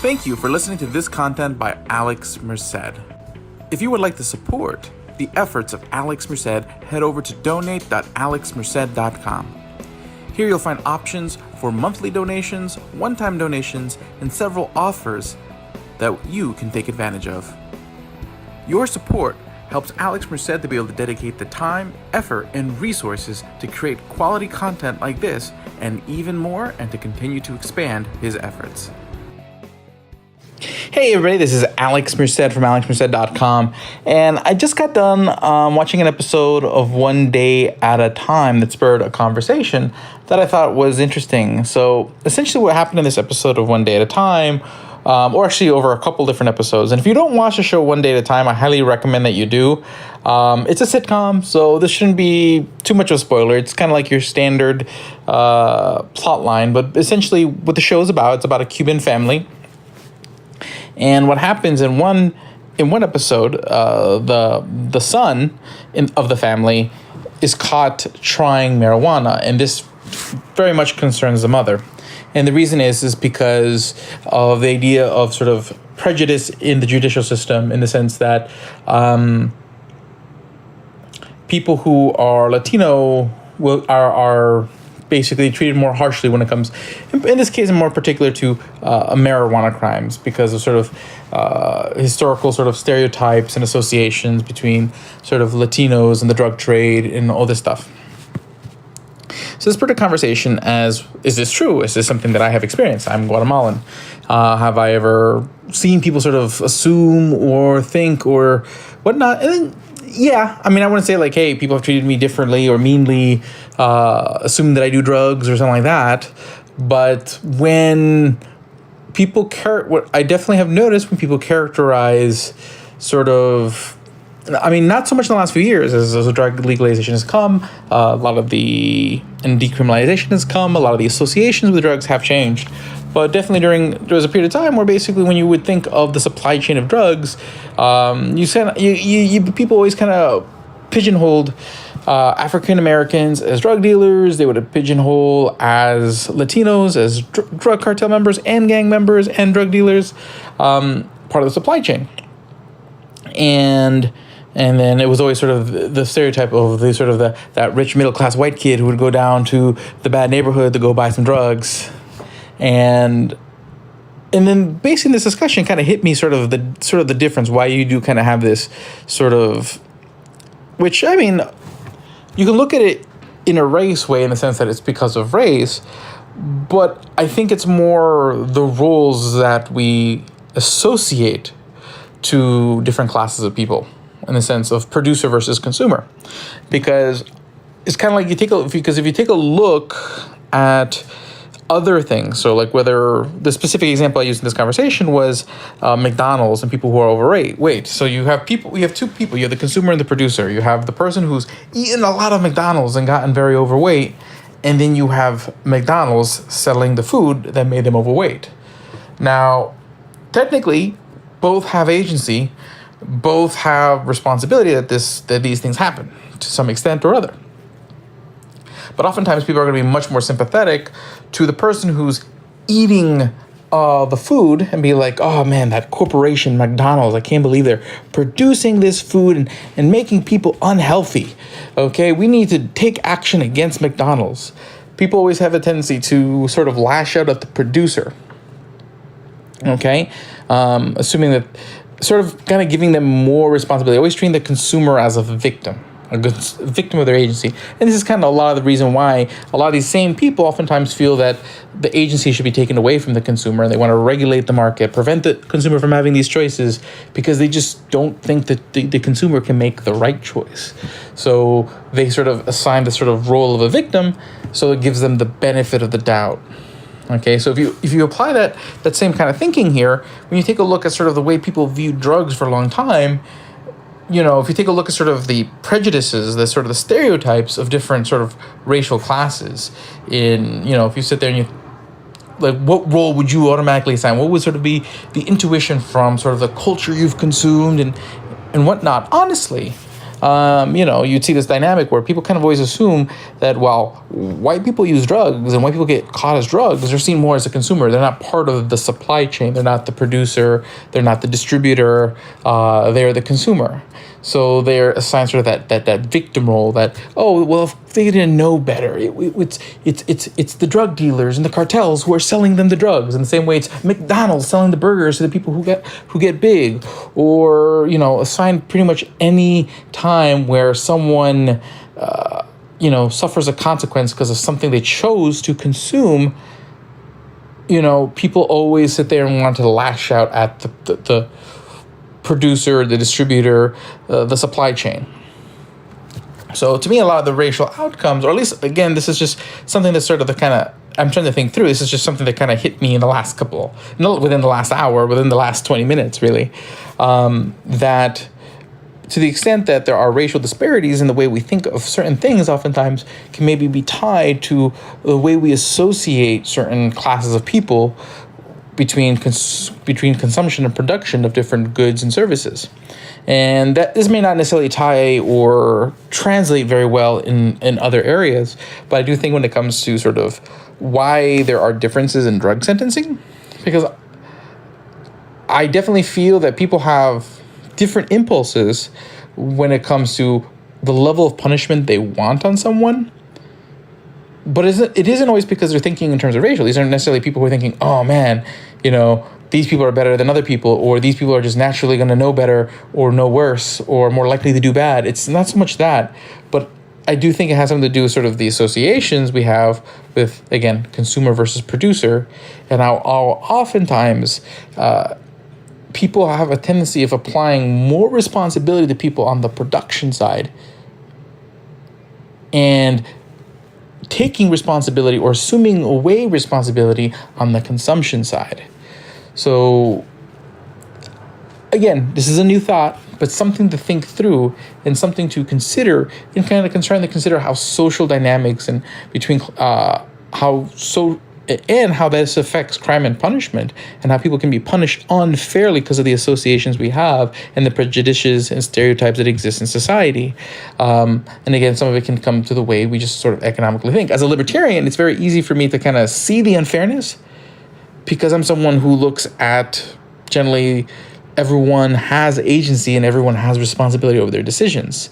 Thank you for listening to this content by Alex Merced. If you would like to support the efforts of Alex Merced, head over to donate.alexmerced.com. Here you'll find options for monthly donations, one-time donations, and several offers that you can take advantage of. Your support helps Alex Merced to be able to dedicate the time, effort, and resources to create quality content like this and even more, and to continue to expand his efforts. Hey everybody, this is Alex Merced from alexmerced.com, and I just got done watching an episode of One Day at a Time that spurred a conversation that I thought was interesting. So essentially what happened in this episode of One Day at a Time, or actually over a couple different episodes, and if you don't watch the show One Day at a Time, I highly recommend that you do. It's a sitcom, so this shouldn't be too much of a spoiler. It's kind of like your standard plot line, but essentially what the show is about, it's about a Cuban family. And what happens in one episode, the son of the family is caught trying marijuana, and this very much concerns the mother. And the reason is because of the idea of sort of prejudice in the judicial system, in the sense that people who are Latino are basically treated more harshly when it comes, in this case, more particular to marijuana crimes, because of sort of historical sort of stereotypes and associations between sort of Latinos and the drug trade and all this stuff. So this spurred a conversation as, is this true? Is this something that I have experienced? I'm Guatemalan. Have I ever seen people sort of assume or think or whatnot? And then, yeah, I mean, I wouldn't say like, hey, people have treated me differently or meanly, assuming that I do drugs or something like that. But when people what I definitely have noticed when people characterize sort of, I mean, not so much in the last few years as drug legalization has come, a lot of and decriminalization has come, a lot of the associations with drugs have changed. But definitely there was a period of time where basically when you would think of the supply chain of drugs, people always kind of pigeonholed African Americans as drug dealers. They would pigeonhole as Latinos as drug cartel members and gang members and drug dealers, part of the supply chain. And then it was always sort of the stereotype of that rich middle class white kid who would go down to the bad neighborhood to go buy some drugs. And then basically this discussion kind of hit me sort of the difference, why you do kind of have this sort of, which, I mean, you can look at it in a race way in the sense that it's because of race, but I think it's more the roles that we associate to different classes of people in the sense of producer versus consumer. Because it's kind of like if you take a look at other things, so like whether the specific example I used in this conversation was McDonald's and people who are overweight. So you have two people. You have the consumer and the producer. You have the person who's eaten a lot of McDonald's and gotten very overweight, and then you have McDonald's selling the food that made them overweight. Now, technically, both have agency, both have responsibility that these things happen to some extent or other. But oftentimes people are going to be much more sympathetic to the person who's eating the food and be like, oh man, that corporation, McDonald's, I can't believe they're producing this food and making people unhealthy. Okay, we need to take action against McDonald's. People always have a tendency to sort of lash out at the producer. Okay, assuming that, sort of kind of giving them more responsibility, always treating the consumer as a victim of their agency. And this is kind of a lot of the reason why a lot of these same people oftentimes feel that the agency should be taken away from the consumer, and they want to regulate the market, prevent the consumer from having these choices, because they just don't think that the consumer can make the right choice. So they sort of assign the sort of role of a victim, so it gives them the benefit of the doubt. Okay, so if you apply that same kind of thinking here, when you take a look at sort of the way people view drugs for a long time, you know, if you take a look at sort of the prejudices, the sort of the stereotypes of different sort of racial classes in, you know, if you sit there and you, like, what role would you automatically assign? What would sort of be the intuition from sort of the culture you've consumed and whatnot? Honestly, you'd see this dynamic where people kind of always assume that while white people use drugs and white people get caught as drugs, they're seen more as a consumer. They're not part of the supply chain. They're not the producer. They're not the distributor. They're the consumer. So they're assigned sort of that victim role that, oh, well, if they didn't know better, it's the drug dealers and the cartels who are selling them the drugs. In the same way, it's McDonald's selling the burgers to the people who get big, or, assigned pretty much any time where someone, suffers a consequence because of something they chose to consume. People always sit there and want to lash out at the producer, the distributor, the supply chain. So to me, a lot of the racial outcomes, or at least, again, this is just something that's sort of I'm trying to think through. This is just something that kind of hit me in the last within the last hour, within the last 20 minutes, really, that to the extent that there are racial disparities in the way we think of certain things, oftentimes can maybe be tied to the way we associate certain classes of people between consumption and production of different goods and services. And that this may not necessarily tie or translate very well in other areas, but I do think when it comes to sort of why there are differences in drug sentencing, because I definitely feel that people have different impulses when it comes to the level of punishment they want on someone. But it isn't always because they're thinking in terms of racial. These aren't necessarily people who are thinking, oh man, these people are better than other people, or these people are just naturally going to know better or know worse or more likely to do bad. It's not so much that, but I do think it has something to do with sort of the associations we have with, again, consumer versus producer, and how oftentimes people have a tendency of applying more responsibility to people on the production side and taking responsibility or assuming away responsibility on the consumption side. So again, this is a new thought, but something to think through and something to consider in kind of trying to consider how social dynamics and between how this affects crime and punishment, and how people can be punished unfairly because of the associations we have and the prejudices and stereotypes that exist in society. And again, some of it can come to the way we just sort of economically think. As a libertarian, it's very easy for me to kind of see the unfairness because I'm someone who looks at generally everyone has agency and everyone has responsibility over their decisions.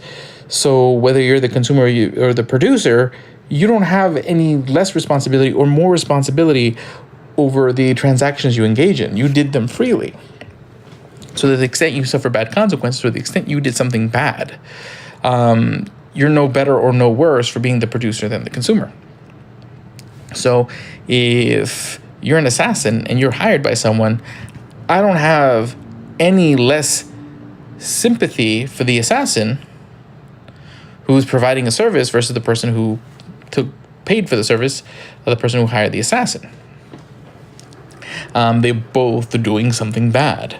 So whether you're the consumer or the producer, you don't have any less responsibility or more responsibility over the transactions you engage in. You did them freely. So to the extent you suffer bad consequences, or the extent you did something bad, you're no better or no worse for being the producer than the consumer. So if you're an assassin and you're hired by someone, I don't have any less sympathy for the assassin who's providing a service versus the person who paid for the service of the person who hired the assassin. They both are doing something bad.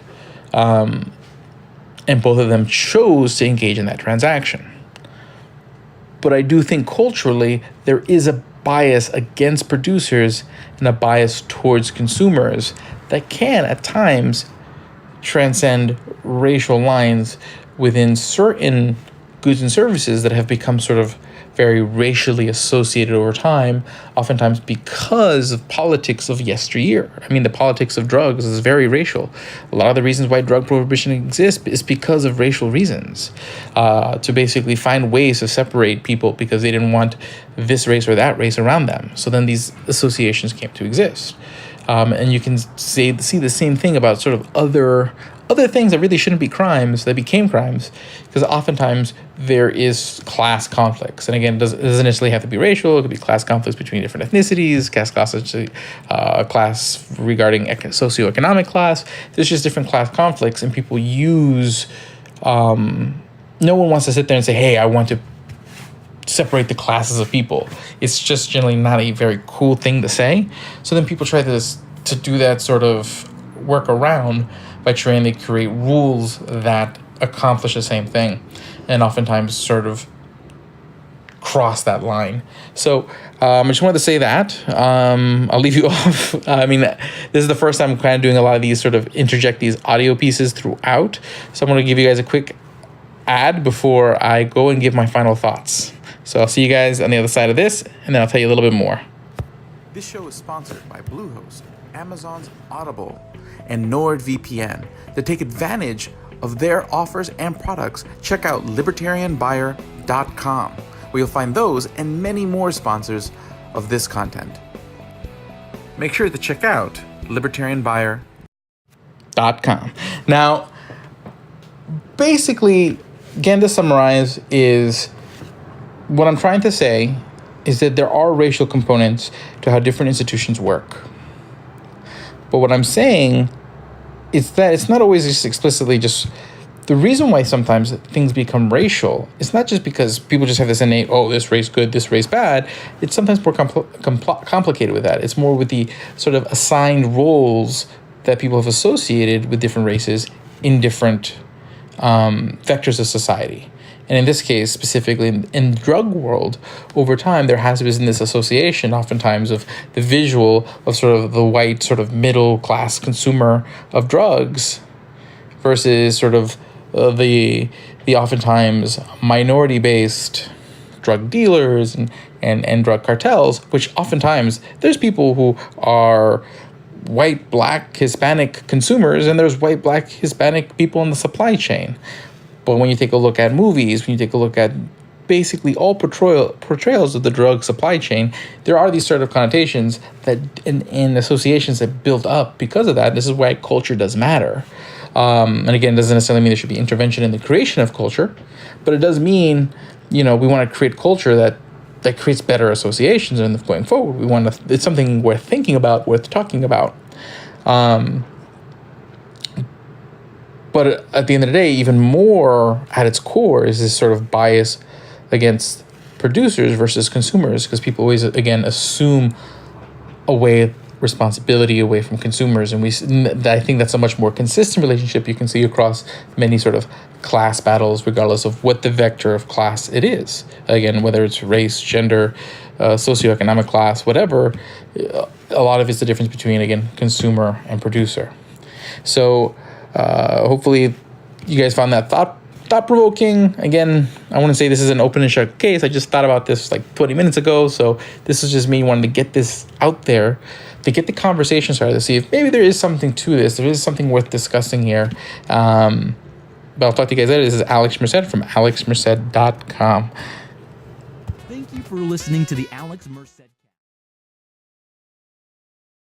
And both of them chose to engage in that transaction. But I do think culturally there is a bias against producers and a bias towards consumers that can at times transcend racial lines within certain goods and services that have become sort of very racially associated over time, oftentimes because of politics of yesteryear. I mean, the politics of drugs is very racial. A lot of the reasons why drug prohibition exists is because of racial reasons, to basically find ways to separate people because they didn't want this race or that race around them. So then these associations came to exist. And you can see the same thing about sort of other things that really shouldn't be crimes that became crimes, because oftentimes there is class conflicts. And again, it doesn't necessarily have to be racial. It could be class conflicts between different ethnicities, class regarding socioeconomic class. There's just different class conflicts, and people use, no one wants to sit there and say, hey, I want to separate the classes of people. It's just generally not a very cool thing to say. So then people try to do that sort of work around by trying to create rules that accomplish the same thing, and oftentimes sort of cross that line. So I just wanted to say that. I'll leave you off. I mean, this is the first time I'm kind of doing a lot of these sort of interject these audio pieces throughout. So I'm going to give you guys a quick ad before I go and give my final thoughts. So I'll see you guys on the other side of this, and then I'll tell you a little bit more. This show is sponsored by Bluehost, Amazon's Audible, and NordVPN. To take advantage of their offers and products, check out libertarianbuyer.com, where you'll find those and many more sponsors of this content. Make sure to check out libertarianbuyer.com. Now, basically, again, to summarize, is what I'm trying to say is that there are racial components to how different institutions work. But what I'm saying is that it's not always just explicitly just the reason why sometimes things become racial. It's not just because people just have this innate, oh, this race good, this race bad. It's sometimes more complicated with that. It's more with the sort of assigned roles that people have associated with different races in different vectors of society. And in this case, specifically in the drug world, over time, there has been this association, oftentimes, of the visual of sort of the white, sort of middle-class consumer of drugs versus sort of the oftentimes minority-based drug dealers and drug cartels, which oftentimes there's people who are white, black, Hispanic consumers, and there's white, black, Hispanic people in the supply chain. But when you take a look at movies, when you take a look at basically all portrayals of the drug supply chain, there are these sort of connotations that in associations that build up because of that. This is why culture does matter. And again, it doesn't necessarily mean there should be intervention in the creation of culture, but it does mean, we want to create culture that creates better associations and going forward. It's something worth thinking about, worth talking about. But at the end of the day, even more at its core is this sort of bias against producers versus consumers, because people always, again, assume responsibility away from consumers. And I think that's a much more consistent relationship you can see across many sort of class battles, regardless of what the vector of class it is. Again, whether it's race, gender, socioeconomic class, whatever, a lot of it's the difference between, again, consumer and producer. So hopefully you guys found that thought-provoking. Again, I want to say this is an open and shut case. I just thought about this like 20 minutes ago, so this is just me wanting to get this out there, to get the conversation started, to see if maybe there is something to this. There is something worth discussing here. But I'll talk to you guys later. This is Alex Merced from alexmerced.com. Thank you for listening to the Alex Merced